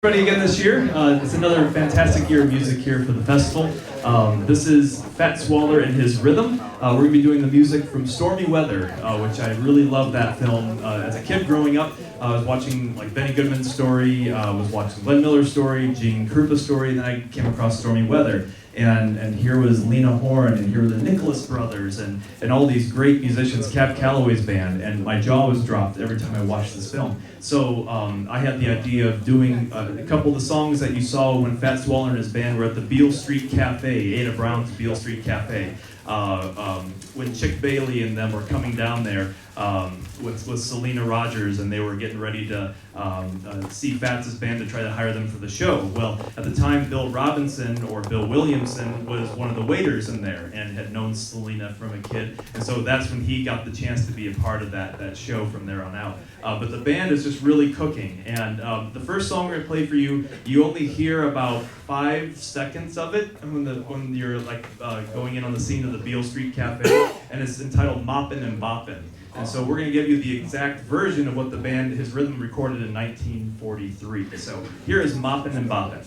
Everybody again this year. It's another fantastic year of music here for the festival. This is Fats Waller and his Rhythm. We're going to be doing the music from Stormy Weather, which I really loved that film. As a kid growing up, I was watching like Benny Goodman's story, was watching Glenn Miller's story, Gene Krupa's story, and then I came across Stormy Weather. And here was Lena Horne, and here were the Nicholas Brothers, and all these great musicians, Cab Calloway's band, and my jaw was dropped every time I watched this film. So I had the idea of doing a couple of the songs that you saw when Fats Waller and his band were at the Beal Street Cafe, Ada Brown's Beal Street Cafe. When Chick Bailey and them were coming down there with Selena Rogers, and they were getting ready to see Fats' band to try to hire them for the show. Well, at the time, Bill Robinson, or Bill Williamson, was one of the waiters in there and had known Selena from a kid, and so that's when he got the chance to be a part of that show from there on out. But the band is just really cooking, and the first song we're going to play for you, you only hear about 5 seconds of it when you're like going in on the scene of the Beale Street Cafe, and it's entitled Moppin' and Boppin'. And so we're going to give you the exact version of what the band, his rhythm, recorded in 1943. So here is Moppin' and Boppin'.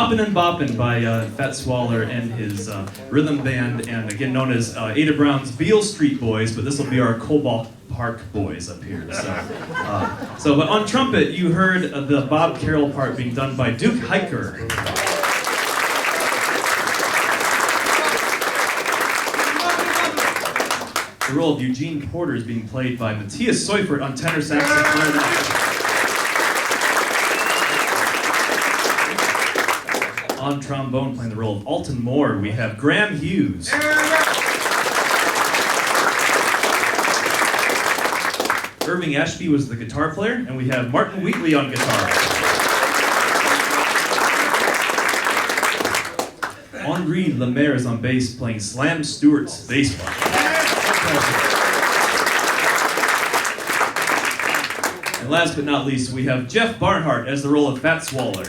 Hoppin' and Boppin' by Fat Swaller and his rhythm band, and again known as Ada Brown's Beal Street Boys, but this will be our Cobalt Park Boys up here. But on trumpet, you heard the Bob Carroll part being done by Duke Hiker. The role of Eugene Porter is being played by Matthias Seufert on tenor sax and clarinet. On trombone, playing the role of Alton Moore, we have Graham Hughes. Irving Ashby was the guitar player, and we have Martin Whitley on guitar. Henri Lemaire is on bass, playing Slam Stewart's bass part. And last but not least, we have Jeff Barnhart as the role of Fat Swaller.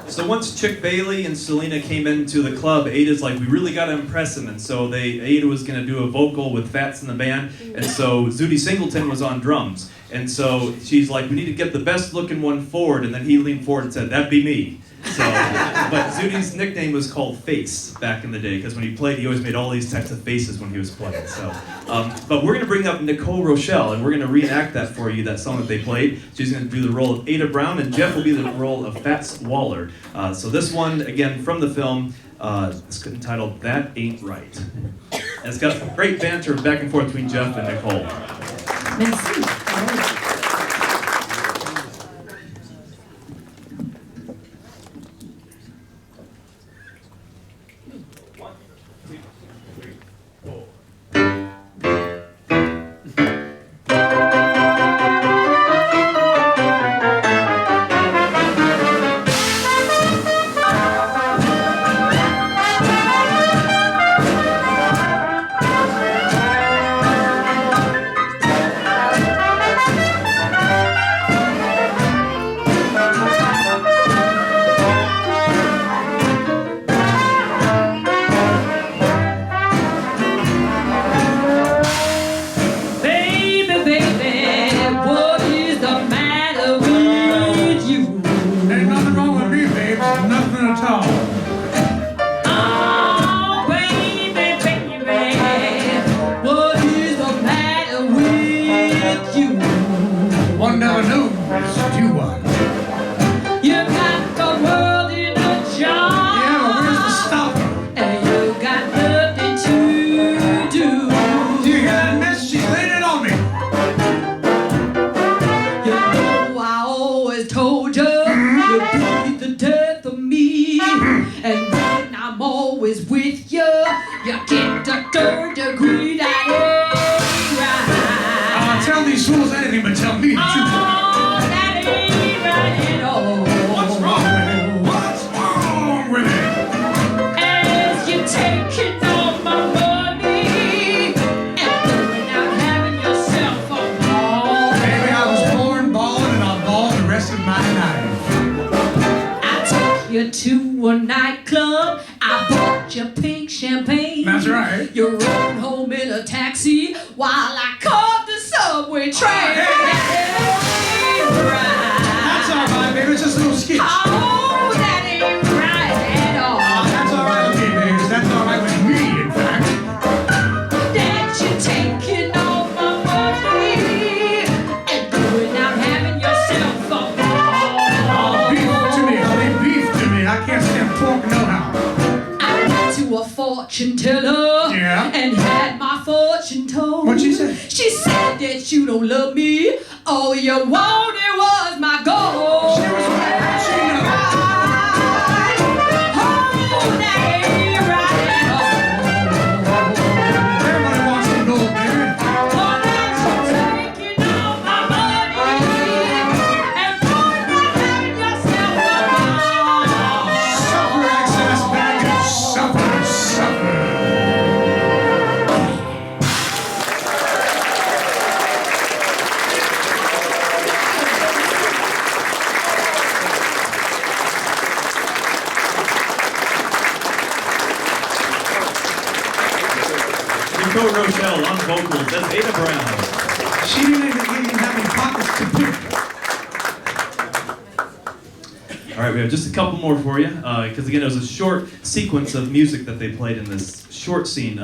So once Chick Bailey and Selena came into the club, Ada's like, we really got to impress him. And so Ada was going to do a vocal with Fats in the band. And so Zooty Singleton was on drums. And so she's like, we need to get the best looking one forward. And then he leaned forward and said, that'd be me. But Zooty's nickname was called Face back in the day, because when he played, he always made all these types of faces when he was playing. But we're going to bring up Nicole Rochelle, and we're going to reenact that for you, that song that they played. She's going to do the role of Ada Brown, and Jeff will be the role of Fats Waller. So this one, again, from the film, it's entitled That Ain't Right. And it's got great banter back and forth between Jeff and Nicole. Merci. To a nightclub, I bought you pink champagne. That's right. You rode home in a taxi while I caught the subway train. That's all right, baby. It's just a little sketch. Oh, that ain't right at all. That's all right with me, baby. That's all right with me, in fact. That you're taking all my money and going out having yourself a ball. Beef to me, honey. Beef to me. I can't stand pork no how. I went to a fortune teller and had my fortune told. What'd she say? She said that you don't love me. All you wanted was my gold. She was right. She knew. Oh, that ain't right at all. Everybody wants some gold, baby. Oh, that you're taking all my money and going out having yourself a ball. Suffer, excess baggage. Suffer, suffer. Nicole Rochelle on vocals, that's Ada Brown. She didn't All right, we have just a couple more for you, because again, it was a short sequence of music that they played in this short scene.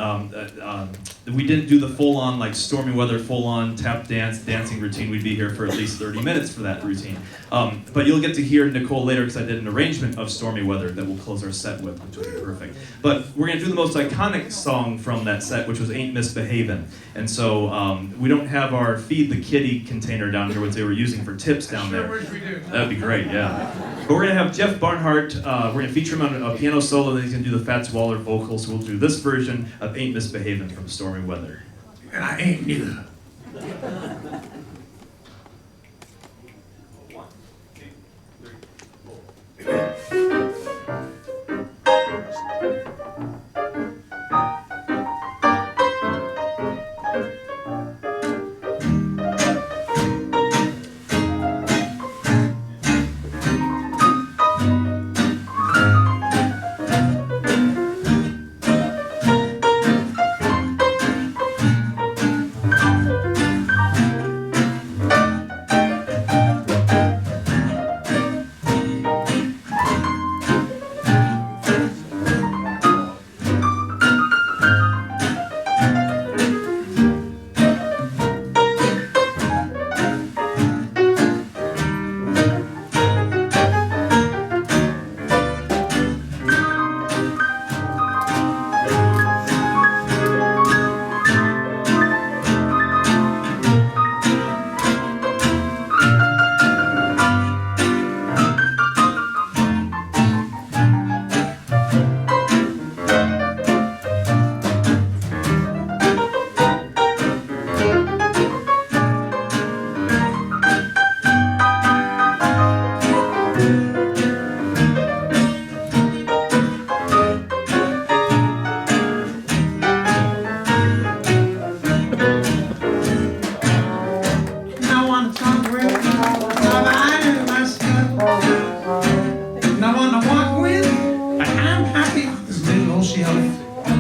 We didn't do the full-on, like Stormy Weather, full-on tap dance, dancing routine. We'd be here for at least 30 minutes for that routine. But you'll get to hear Nicole later, because I did an arrangement of Stormy Weather that we'll close our set with, which will be perfect. But we're gonna do the most iconic song from that set, which was Ain't Misbehavin'. And so we don't have our Feed the Kitty container down here, which they were using for tips down there. Wish we do. That'd be great, yeah. But we're gonna have Jeff Barnhart, we're gonna feature him on a piano solo, then he's gonna do the Fats Waller vocals, so we'll do this version of Ain't Misbehavin' from Stormy Weather. And I ain't neither.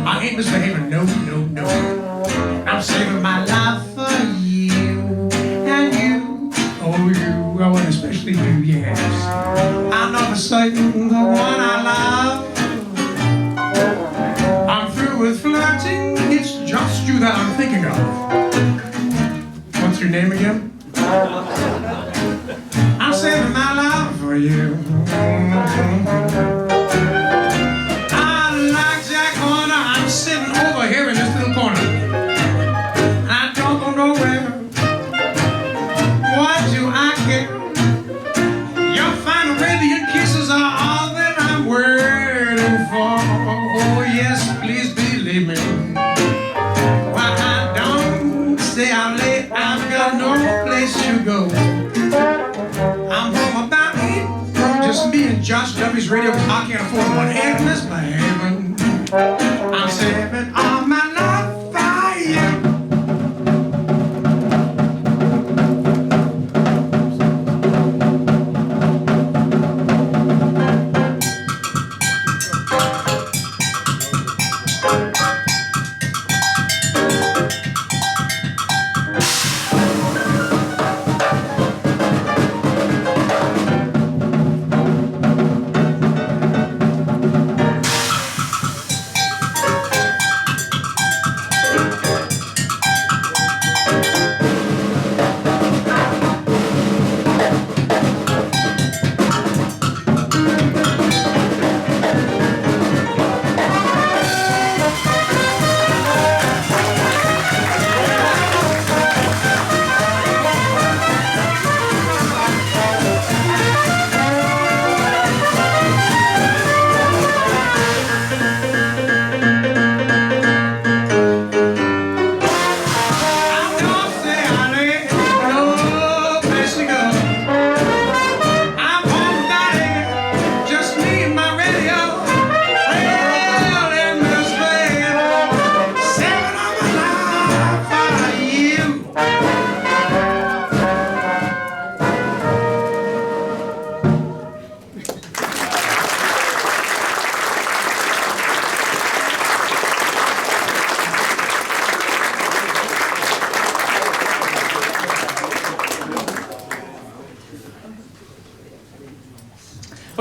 I ain't misbehaving, no, no, no. I'm saving my life for you and you. Oh, you, oh, and especially you, yes. I know for certain the one I love. I'm through with flirting, it's just you that I'm thinking of. What's your name again? I'm saving my life for you. Sitting over here in this little corner. I don't go nowhere. What do I care? Your fine Arabian kisses are all that I'm waiting for. Oh yes, please believe me. Why I don't stay out late, I've got no place to go. I'm home about 8, just me and Josh Duffee's radio, because I can't afford one. And misbehaving. I'm saving all my love for you.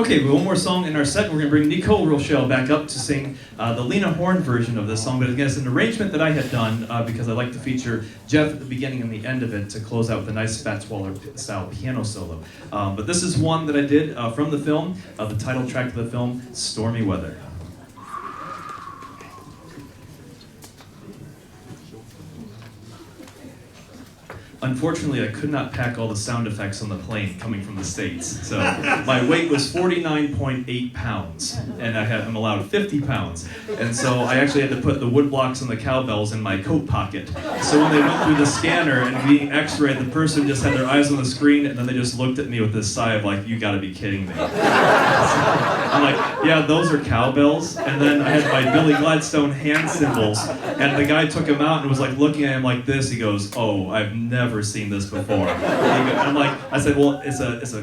Okay, one more song in our set. We're going to bring Nicole Rochelle back up to sing the Lena Horne version of this song, but again, it's an arrangement that I had done because I like to feature Jeff at the beginning and the end of it to close out with a nice Fats Waller style piano solo. But this is one that I did from the film, the title track of the film, Stormy Weather. Unfortunately, I could not pack all the sound effects on the plane coming from the States. So my weight was 49.8 pounds, and I'm allowed 50 pounds. And so I actually had to put the wood blocks and the cowbells in my coat pocket. So when they went through the scanner and being x-rayed, the person just had their eyes on the screen, and then they just looked at me with this sigh of like, you gotta be kidding me. I'm like, yeah, those are cowbells. And then I had my Billy Gladstone hand cymbals, and the guy took them out and was like looking at him like this. He goes, oh, I've never seen this before. I'm like, I said, well, it's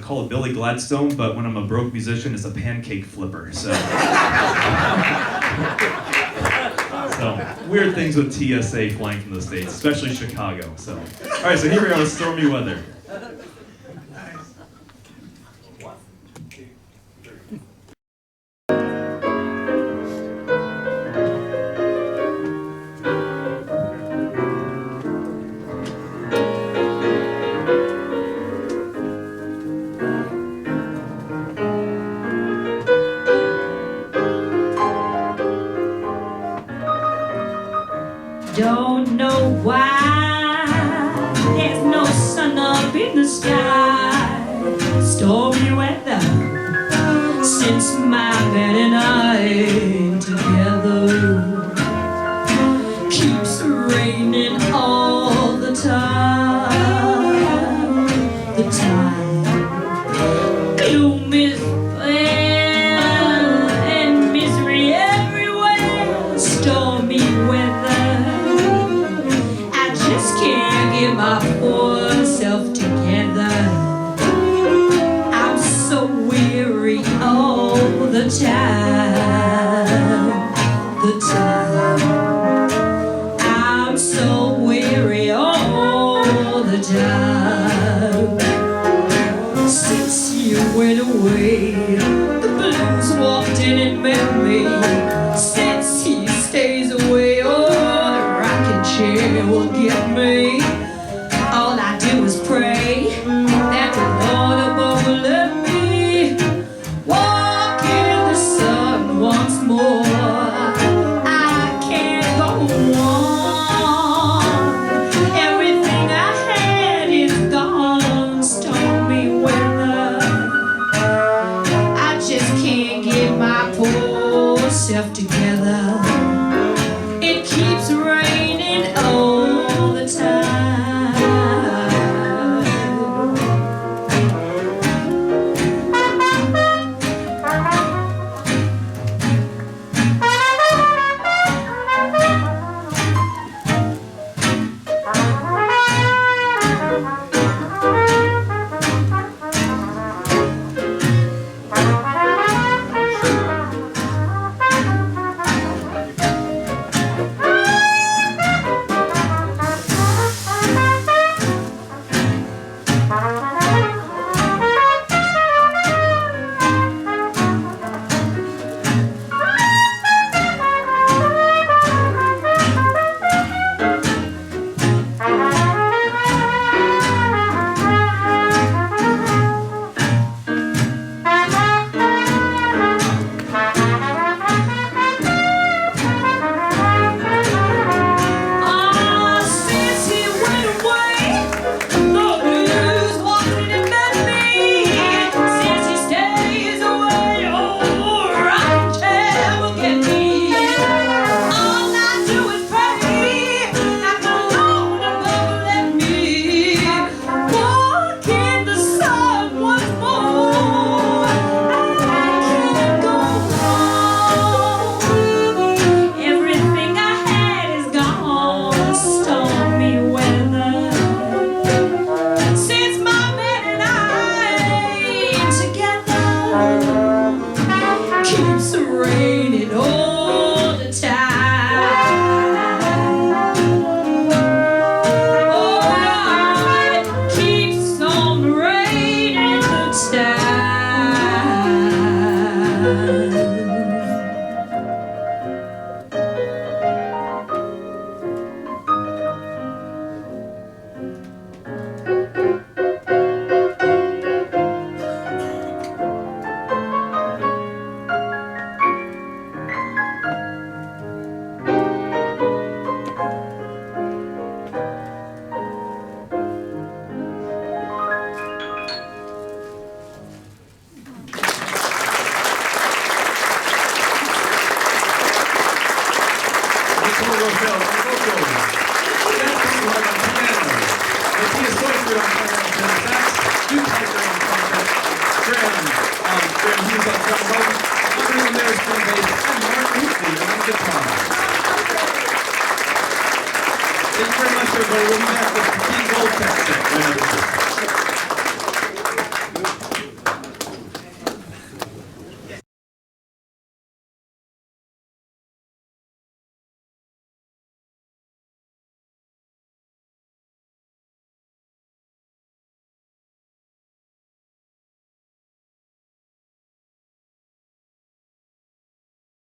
called a Billy Gladstone, but when I'm a broke musician, it's a pancake flipper. So, weird things with TSA flying from the States, especially Chicago. So, all right, so here we are with Stormy Weather. Don't know why there's no sun up in the sky. Stormy weather since my bed and I together. Keeps raining all the time. The time gloom is and misery everywhere. Stormy weather. Can't get my poor self together. I'm so weary all the time. The time I'm so weary all the time. Since you went away, the blues walked in and met me. Since he stays away, oh, the rocking chair will get me. All I do is pray that the Lord above will let me walk in the sun once more. I can't go on. Everything I had is gone. Stormy weather. I just can't get my poor self together.